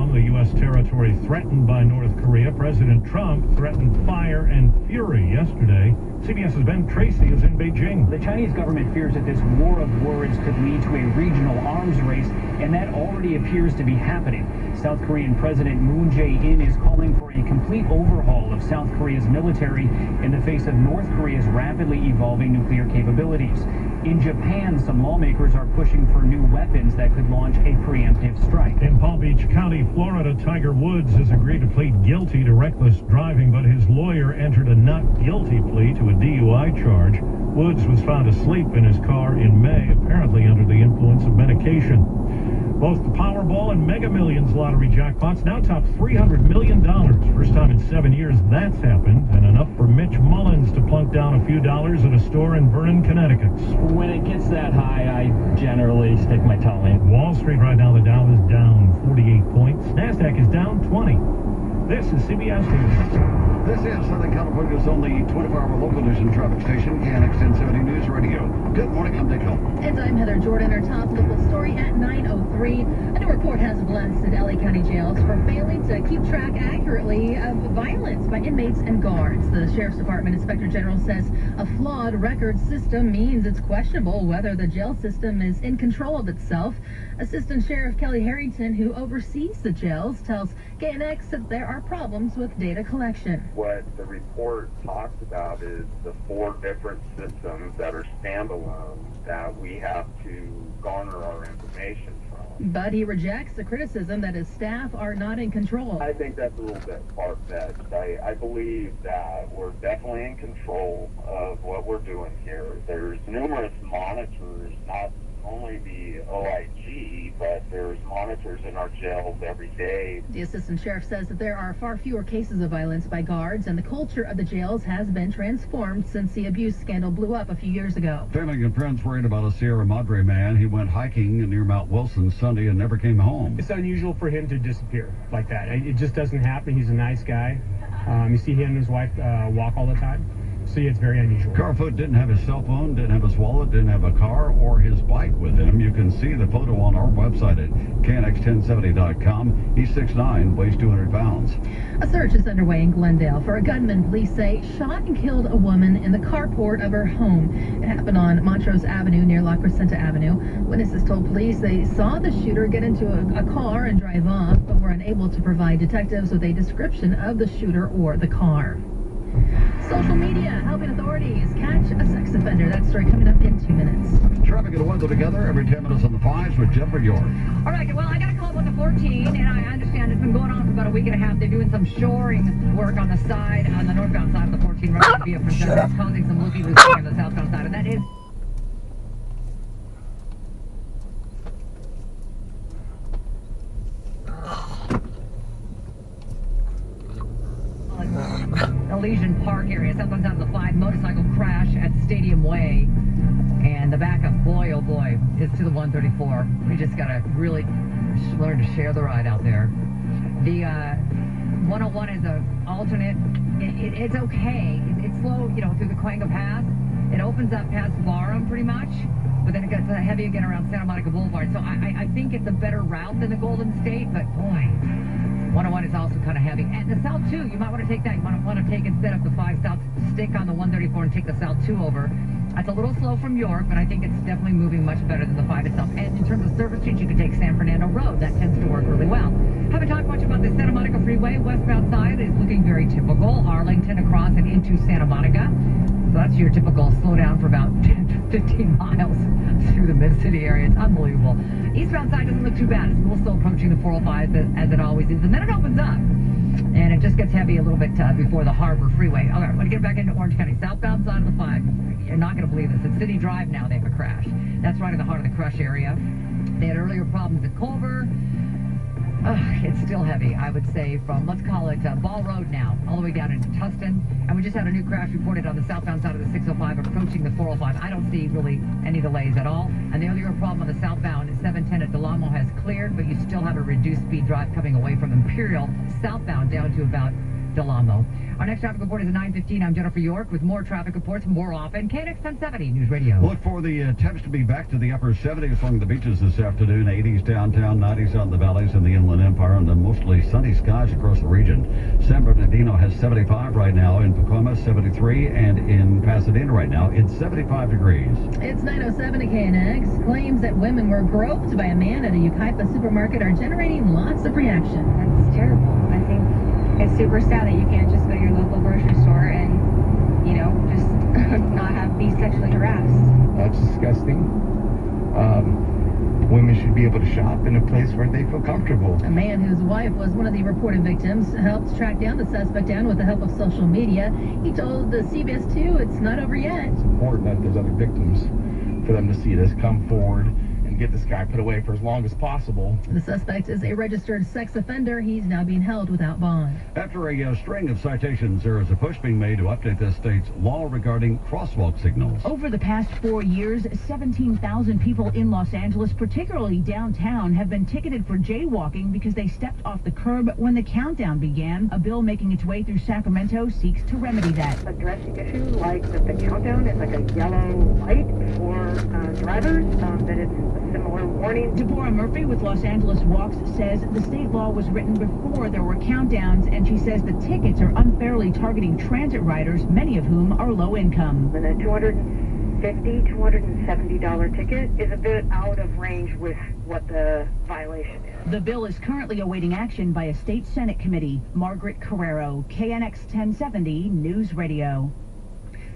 from the U.S. territory threatened by North Korea. President Trump threatened fire and fury yesterday. CBS's Ben Tracy is in Beijing. The Chinese government fears that this war of words could lead to a regional arms race, and that already appears to be happening. South Korean President Moon Jae-in is calling for a complete overhaul of South Korea's military in the face of North Korea's rapidly evolving nuclear capabilities. In Japan, some lawmakers are pushing for new weapons that could launch a preemptive strike. In Palm Beach County, Florida, Tiger Woods has agreed to plead guilty to reckless driving, but his lawyer entered a not guilty plea to a DUI charge. Woods was found asleep in his car in May, apparently under the influence of medication. Both the Powerball and Mega Millions lottery jackpots now top $300 million. First time in 7 years that's happened, and enough for Mitch Mullins to plunk down a few dollars at a store in Vernon, Connecticut. When it gets that high, I generally stick my toe in. Wall Street right now, the Dow is down 48 points. NASDAQ is down 20. This is CBS News. This is Southern California's only 24-hour local news and traffic station, KNX 1070 News Radio. Good morning, I'm Dick Hill. And I'm Heather Jordan. Our top local story at 9:03. A new report has blasted LA County jails for failing to keep track accurately of violence by inmates and guards. The Sheriff's Department Inspector General says a flawed record system means it's questionable whether the jail system is in control of itself. Assistant Sheriff Kelly Harrington, who oversees the jails, tells KNX that there are problems with data collection. What the report talks about is the 4 different systems that are standalone that we have to garner our information from. But he rejects the criticism that his staff are not in control. I think that's a little bit far-fetched. I believe that we're definitely in control of what we're doing here. There's numerous monitors, not only the OIG, but there's monitors in our jails every day. The assistant sheriff says that there are far fewer cases of violence by guards, and the culture of the jails has been transformed since the abuse scandal blew up a few years ago. Family and friends worried about a Sierra Madre man. He went hiking near Mount Wilson Sunday and never came home. It's unusual for him to disappear like that. It just doesn't happen. He's a nice guy. You see him and his wife walk all the time. So yeah, it's very unusual. Carfoot didn't have his cell phone, didn't have his wallet, didn't have a car or his bike with him. You can see the photo on our website at KNX1070.com. He's 6'9", weighs 200 pounds. A search is underway in Glendale for a gunman police say shot and killed a woman in the carport of her home. It happened on Montrose Avenue near La Crescenta Avenue. Witnesses told police they saw the shooter get into a car and drive off, but were unable to provide detectives with a description of the shooter or the car. Social media helping authorities catch a sex offender. That story coming up in 2 minutes. Traffic and weather together every 10 minutes on the 5s with Jennifer York. All right, well, I got a call about the 14, and I understand it's been going on for about a week and a half. They're doing some shoring work on the side, on the northbound side of the 14, right via Francesca. It's causing some loopy-loopy on the southbound side, and that is... Elysian Park area, southbound side of the 5, motorcycle crash at Stadium Way, and the backup, boy oh boy, is to the 134. We just gotta really learn to share the ride out there. The 101 is an alternate. It's okay. It's slow, you know, through the Cuenca Pass. It opens up past Barham pretty much, but then it gets heavy again around Santa Monica Boulevard. So I think it's a better route than the Golden State, but boy, 101 is also kind of heavy. And the South 2, you might want to take that. You might want to take, instead of the 5 South, stick on the 134 and take the South 2 over. That's a little slow from York, but I think it's definitely moving much better than the 5 itself. And in terms of service streets, you can take San Fernando Road. That tends to work really well. Haven't talked much about the Santa Monica Freeway. Westbound side is looking very typical. Arlington across and into Santa Monica. So that's your typical slow down for about 10 to 15 miles through the mid-city area. It's unbelievable. Eastbound side doesn't look too bad. It's a little still approaching the 405 as it always is. And then it opens up. And it just gets heavy a little bit before the Harbor Freeway. All right, want to get back into Orange County. Southbound side of the 5. You're not going to believe this. At City Drive now, they have a crash. That's right in the heart of the crush area. They had earlier problems at Culver. It's still heavy, I would say, from, let's call it Ball Road now, all the way down into Tustin. And we just had a new crash reported on the southbound side of the 605 approaching the 405. I don't see really any delays at all. And the earlier problem on the southbound is 710 at Del Amo has cleared, but you still have a reduced speed drive coming away from Imperial southbound down to about Del Amo. Our next traffic report is at 9:15. I'm Jennifer York with more traffic reports more often. KNX 1070 News Radio. Look for the temps to be back to the upper 70s along the beaches this afternoon. 80s downtown, 90s out in the valleys and the Inland Empire, and then mostly sunny skies across the region. San Bernardino has 75 right now. In Pacoima, 73. And in Pasadena right now, it's 75 degrees. It's 9:07 at KNX. Claims that women were groped by a man at a Yucaipa supermarket are generating lots of reaction. That's terrible. I think it's super sad that you can't just go to your local grocery store and, just not be sexually harassed. That's disgusting. Women should be able to shop in a place where they feel comfortable. A man whose wife was one of the reported victims helped track down the suspect down with the help of social media. He told the CBS 2 it's not over yet. It's important that there's other victims for them to see this, come forward, and get this guy put away for as long as possible. The suspect is a registered sex offender. He's now being held without bond. After a string of citations, there is a push being made to update the state's law regarding crosswalk signals. Over the past 4 years, 17,000 people in Los Angeles, particularly downtown, have been ticketed for jaywalking because they stepped off the curb when the countdown began. A bill making its way through Sacramento seeks to remedy that. Addressing issue like that the countdown is like a yellow light for drivers, that it's a similar warning. Deborah Murphy with Los Angeles Walks says the state law was written before there were countdowns, and she says the tickets are unfairly targeting transit riders, many of whom are low income. And a $250, $270 ticket is a bit out of range with what the violation is. The bill is currently awaiting action by a state Senate committee. Margaret Carrero, KNX 1070 News Radio.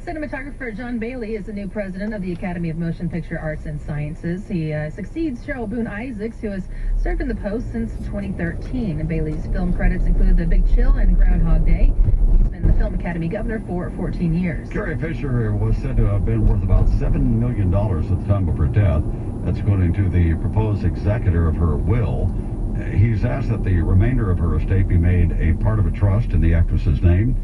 Cinematographer John Bailey is the new president of the Academy of Motion Picture Arts and Sciences. He succeeds Cheryl Boone Isaacs, who has served in the post since 2013. And Bailey's film credits include The Big Chill and Groundhog Day. He's been the Film Academy governor for 14 years. Carrie Fisher was said to have been worth about $7 million at the time of her death. That's according to the proposed executor of her will. He's asked that the remainder of her estate be made a part of a trust in the actress's name.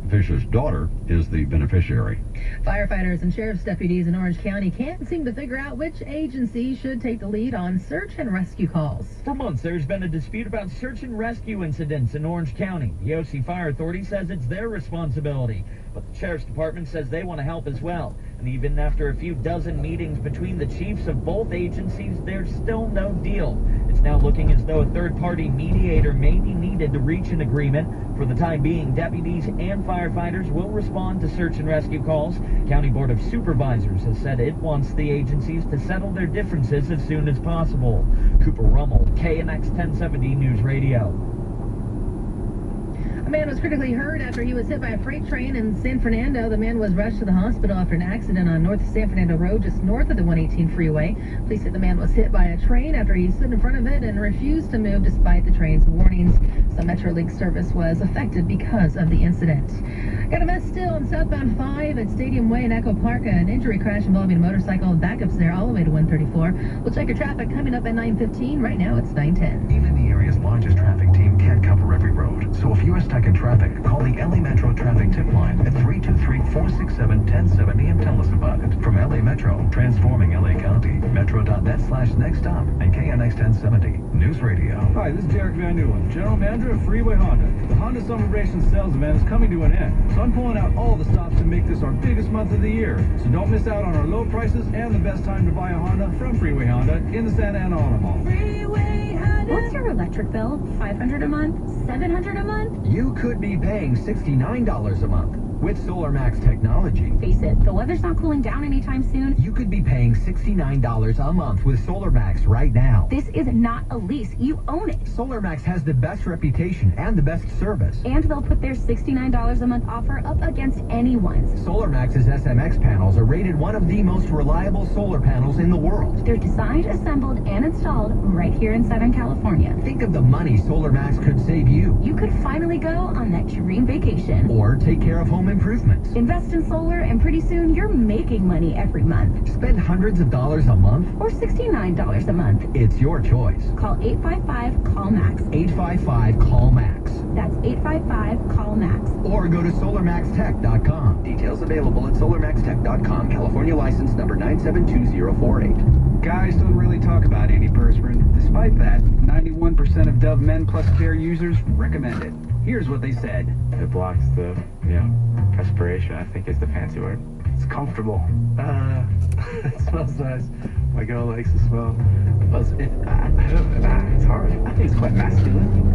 Fisher's daughter is the beneficiary. Firefighters and sheriff's deputies in Orange County can't seem to figure out which agency should take the lead on search and rescue calls. For months, there's been a dispute about search and rescue incidents in Orange County. The OC Fire Authority says it's their responsibility, but the Sheriff's Department says they want to help as well. And even after a few dozen meetings between the chiefs of both agencies, there's still no deal. It's now looking as though a third-party mediator may be needed to reach an agreement. For the time being, deputies and firefighters will respond to search and rescue calls. County Board of Supervisors has said it wants the agencies to settle their differences as soon as possible. Cooper Rummel, KNX 1070 News Radio. A man was critically hurt after he was hit by a freight train in San Fernando. The man was rushed to the hospital after an accident on North San Fernando Road, just north of the 118 freeway. Police said the man was hit by a train after he stood in front of it and refused to move despite the train's warnings. Some Metrolink service was affected because of the incident. Got a mess still on southbound 5 at Stadium Way in Echo Park. An injury crash involving a motorcycle. Backups there all the way to 134. We'll check your traffic coming up at 9:15. Right now it's 9:10. Even the area's largest traffic team can't cover every road. So if you're stuck in traffic, call the LA Metro Traffic Tip Line at 323-467-1070 and tell us about it. From LA Metro, transforming LA County. Metro.net/nextstop and KNX 1070 News Radio. Hi, this is Derek Van Nieuwen, General Manager of Freeway Honda. The Honda Celebration sales event is coming to an end, so I'm pulling out all the stops to make this our biggest month of the year. So don't miss out on our low prices and the best time to buy a Honda from Freeway Honda in the Santa Ana Auto Mall. Freeway Honda. What's your electric bill? $500 a month? $700 a month? You could be paying $69 a month. With SolarMax technology. Face it, the weather's not cooling down anytime soon. You could be paying $69 a month with SolarMax right now. This is not a lease. You own it. SolarMax has the best reputation and the best service. And they'll put their $69 a month offer up against anyone's. SolarMax's SMX panels are rated one of the most reliable solar panels in the world. They're designed, assembled, and installed right here in Southern California. Think of the money SolarMax could save you. You could finally go on that dream vacation. Or take care of home improvements. Invest in solar, and pretty soon you're making money every month. Spend hundreds of dollars a month or $69 a month. It's your choice. Call 855-CALL-MAX. 855-CALL-MAX. That's 855-CALL-MAX. Or go to SolarMaxTech.com. Details available at SolarMaxTech.com. California license number 9720048. Guys don't really talk about antiperspirant. Despite that, 91% of Dove Men Plus Care users recommend it. Here's what they said. It blocks the, perspiration, I think is the fancy word. It's comfortable. It smells nice. My girl likes the smell. It's hard. I think it's quite masculine.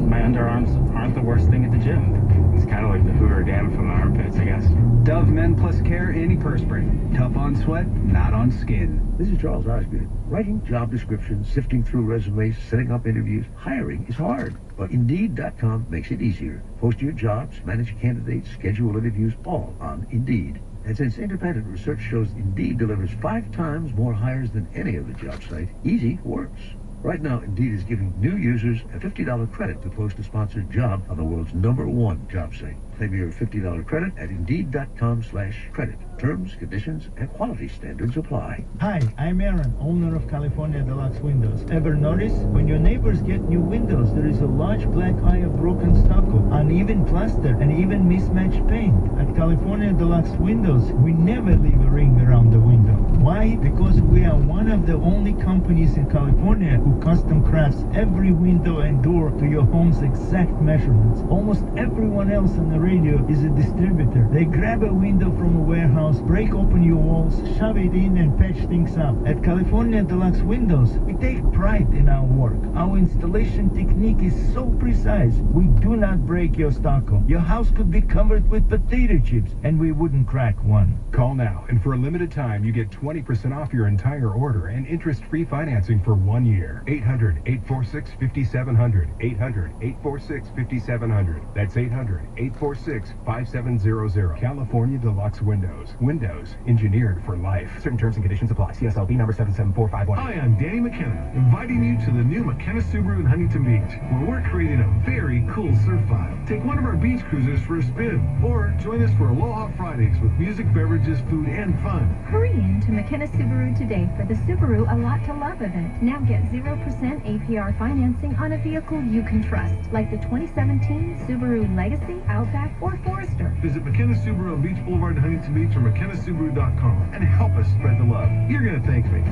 My underarms aren't the worst thing at the gym. It's kind of like the Hoover Dam from the armpits, I guess. Dove Men Plus Care antiperspirant. Tough on sweat, not on skin. This is Charles Osgood. Writing job descriptions, sifting through resumes, setting up interviews. Hiring is hard, but Indeed.com makes it easier. Post your jobs, manage candidates, schedule interviews, all on Indeed. And since independent research shows Indeed delivers 5 times more hires than any other job site, easy works. Right now, Indeed is giving new users a $50 credit to post a sponsored job on the world's #1 job site. Claim your $50 credit at Indeed.com/credit. Terms, conditions, and quality standards apply. Hi, I'm Aaron, owner of California Deluxe Windows. Ever notice? When your neighbors get new windows, there is a large black eye of broken stucco, uneven plaster, and even mismatched paint. At California Deluxe Windows, we never leave a ring around the window. Why? Because we are one of the only companies in California who custom crafts every window and door to your home's exact measurements. Almost everyone else on the radio is a distributor. They grab a window from a warehouse, break open your walls, shove it in, and patch things up. At California Deluxe Windows, we take pride in our work. Our installation technique is so precise, we do not break your stucco. Your house could be covered with potato chips, and we wouldn't crack one. Call now, and for a limited time, you get 20% off your entire order and interest-free financing for 1 year. 800-846-5700. 800-846-5700. That's 800-846-5700. California Deluxe Windows. Windows engineered for life. Certain terms and conditions apply. CSLB number 77451. Hi, I'm Danny McKenna, inviting you to the new McKenna Subaru in Huntington Beach, where we're creating a very cool surf vibe. Take one of our beach cruisers for a spin, or join us for Aloha Fridays with music, beverages, food, and fun. Hurry in to McKenna Subaru today for the Subaru A Lot to Love event. Now get 0% APR financing on a vehicle you can trust, like the 2017 Subaru Legacy, Outback, or Forester. Visit McKenna Subaru on Beach Boulevard in Huntington Beach or McKennaSubaru.com and help us spread the love. You're going to thank me.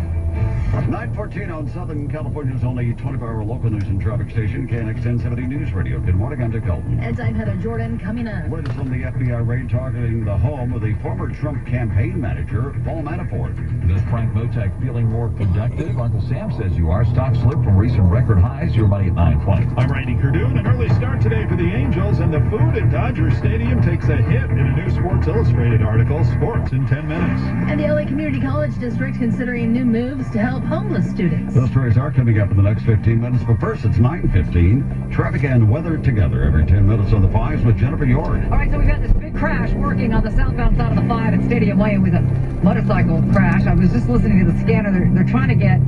9:14 on Southern California's only 24-hour local news and traffic station, KNX 1070 News Radio. Good morning, I'm Dick Elton. And I'm Heather Jordan, coming up. Latest on the FBI raid targeting the home of the former Trump campaign manager, Paul Manafort. Does Frank Motek feeling more productive? Uncle Sam says you are. Stock slip from recent record highs. Your money at 9:20. I'm Randy Cardoon. An early start today for the Angels, and the food at Dodger Stadium takes a hit in a new Sports Illustrated article. Sports in 10 minutes. And the LA Community College District considering new moves to help homeless students. Those stories are coming up in the next 15 minutes, but first it's 9:15. Traffic and weather together every 10 minutes on the 5s with Jennifer York. All right, so we've got this big crash working on the southbound side of the 5 at Stadium Way with a motorcycle crash. I was just listening to the scanner. They're trying to get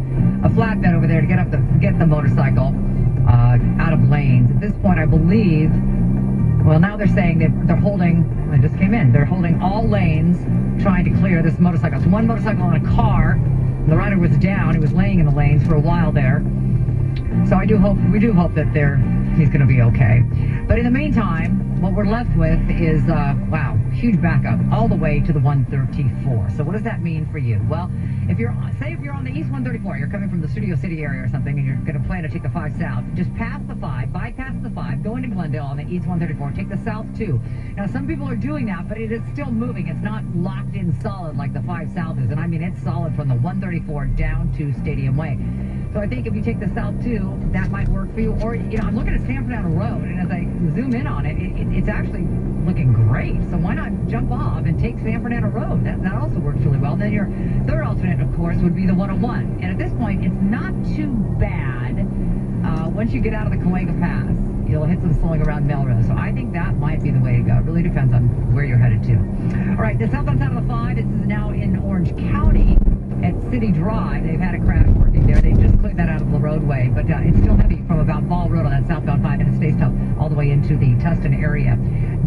a flatbed over there to get the motorcycle out of lanes. At this point, I believe, well, now they're saying that they're holding, I just came in, they're holding all lanes trying to clear this motorcycle. It's one motorcycle on a car. The rider was down. He was laying in the lanes for a while there. So we do hope that he's going to be okay. But in the meantime, what we're left with is, wow, huge backup all the way to the 134. So what does that mean for you? Well, if you're on the East 134, you're coming from the Studio City area or something, and you're going to plan to take the 5 south, just pass the 5, bypass the 5, go into Glendale on the East 134, take the south 2. Now, some people are doing that, but it is still moving. It's not locked in solid like the 5 south is, and I mean it's solid from the 134 down to Stadium Way. So I think if you take the south 2, that might work for you. Or, I'm looking at San Fernando Road, and as I zoom in on it, it's actually looking great. So why not jump off and take San Fernando Road? That also works really well. Then your third alternate, of course, would be the 101. And at this point, it's not too bad. Once you get out of the Cahuenga Pass, you'll hit some slowing around Melrose. So I think that might be the way to go. It really depends on where you're headed to. All right, the southbound side of the 5, this is now in Orange County at City Drive. They've had a crash working there. They just cleared that out of the roadway, but it's still heavy from about Ball Road on that southbound 5, and it stays tough all the way into the Tustin area.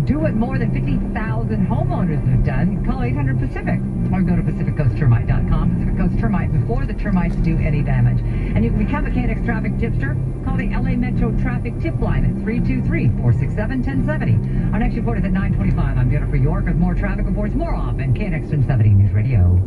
Do what more than 50,000 homeowners have done. Call 800-PACIFIC or go to PacificCoastTermite.com. Pacific Coast Termite before the termites do any damage. And you can become a KNX traffic tipster. Call call the LA Metro traffic tip line at 323-467-1070. Our next report is at 9:25. I'm Jennifer York with more traffic reports more often. KNX 1070 News Radio.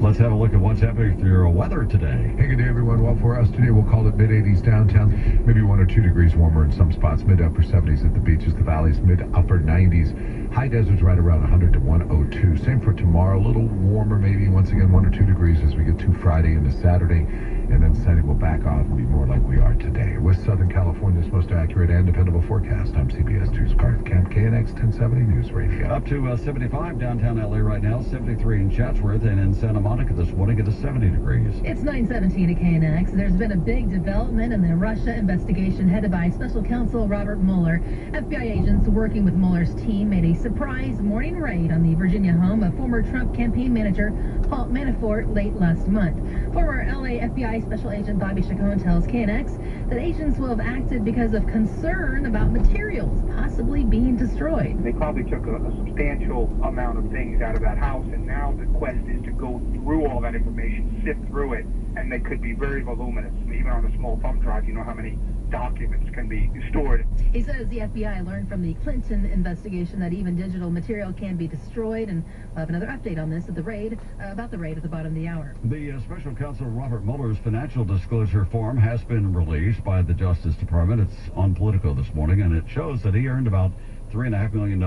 Let's have a look at what's happening for your weather today. Hey, good day, everyone. Well, for us today, we'll call it mid-80s downtown, maybe 1 or 2 degrees warmer in some spots, mid-upper 70s at the beaches, the valleys, mid-upper 90s. High deserts right around 100 to 102. Same for tomorrow, a little warmer, maybe once again 1 or 2 degrees as we get to Friday into Saturday, and then Sunday will back off and be more like we are today. With Southern California's most accurate and dependable forecast, I'm CBS 2's Garth Kemp, KNX 1070 News Radio. Up to 75 downtown LA right now, 73 in Chatsworth, and in Santa Monica this morning it is 70 degrees. It's 9:17 at KNX. There's been a big development in the Russia investigation headed by Special Counsel Robert Mueller. FBI agents working with Mueller's team made a surprise morning raid on the Virginia home of former Trump campaign manager Paul Manafort late last month. Former LA FBI Special Agent Bobby Chacon tells KNX that agents will have acted because of concern about materials possibly being destroyed. They probably took a substantial amount of things out of that house, and now the quest is to go through all that information, sift through it, and they could be very voluminous. Even on a small thumb drive, you know how many documents can be stored. He says the FBI learned from the Clinton investigation that even digital material can be destroyed, and we'll have another update on this at the raid, about the raid at the bottom of the hour. The Special Counsel Robert Mueller's financial disclosure form has been released by the Justice Department. It's on Politico this morning, and it shows that he earned about $3.5 million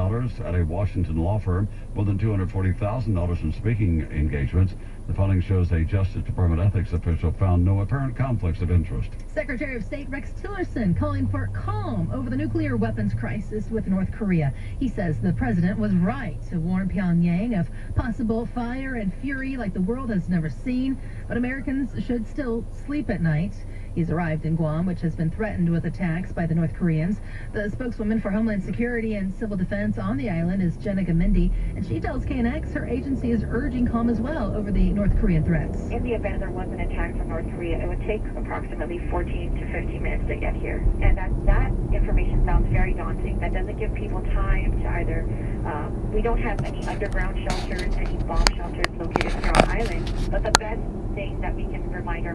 at a Washington law firm, more than $240,000 in speaking engagements. The filing shows a Justice Department ethics official found no apparent conflicts of interest. Secretary of State Rex Tillerson calling for calm over the nuclear weapons crisis with North Korea. He says the president was right to warn Pyongyang of possible fire and fury like the world has never seen, but Americans should still sleep at night. He's arrived in Guam, which has been threatened with attacks by the North Koreans. The spokeswoman for Homeland Security and Civil Defense on the island is Jenna Gamindi, and she tells KNX her agency is urging calm as well over the North Korean threats. In the event there was an attack from North Korea, it would take approximately 14 to 15 minutes to get here. And that information sounds very daunting. That doesn't give people time to either, we don't have any underground shelters, any bomb shelters located here on island, but the best thing that we can remind our